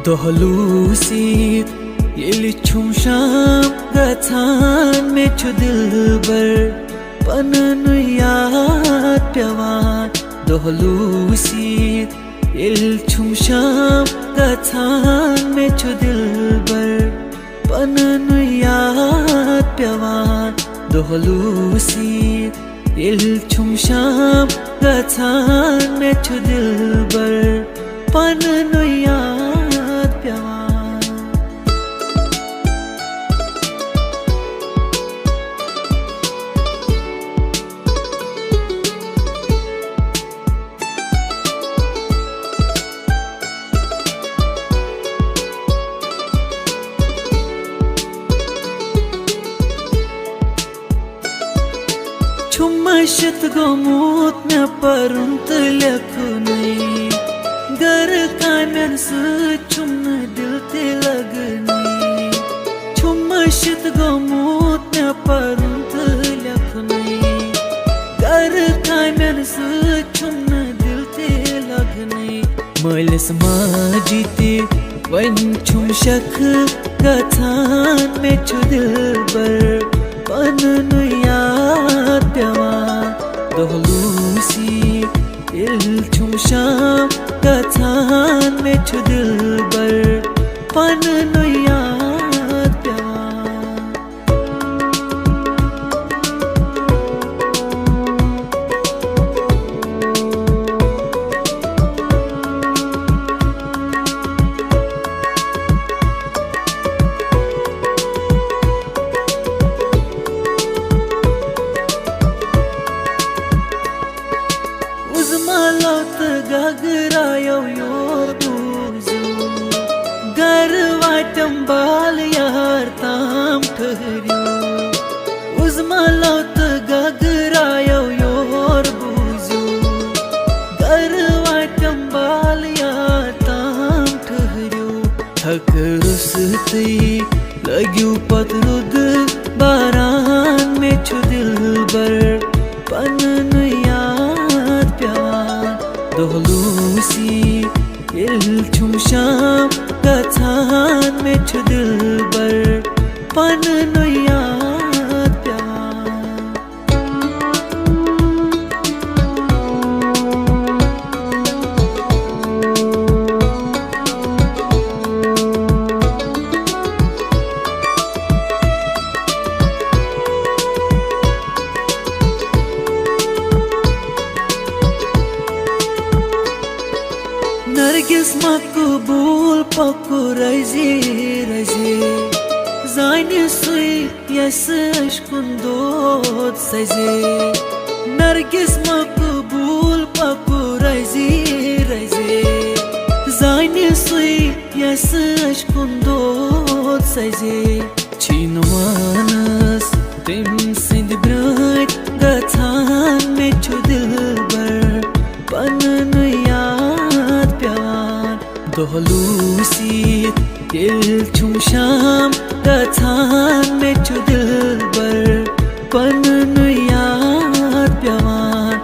Dohlusit yeli chumsham gathan me chu dilbar pananu yaad pyawan Dohlusit yeli chumsham gathan me chu dilbar pananu yaad pyawan Dohlusit yeli chumsham gathan me chu dilbar pananu yaad pyawan Chumashit gomut me parunt lekhnai gar kamen su chumna dil te lagnai Chumashit gomut me parunt lekhnai gar kamen su chumna dil te lagnai Malis majite wan chumshak gathan me chu dilbar pananu yaad pyawan Dohlusit yeli chumsham gathan me chu dilbar pananu yaad pyawan Uzmalot gagra yor buzu garvatam bal yar tam thariyo Uzmalot gagra yor buzu garvatam bal yar tam thariyo thak rusti lagyu patrud baran me chu dilbar pananu yaad pyawan Dohlusit yeli chumsham gathan me chu dilbar pananu yaad pyawan Nargis makbul pakur razi razi Zani sui yas aşkın dod sazi Nargis makbul pakur razi razi Zani sui yas aşkın dod sazi Chinwanas tim sind brat gathan me chu dilbar pananu yaad pyawan Dohlusit yeli chumsham gathan me chu dilbar pananu yaad pyawan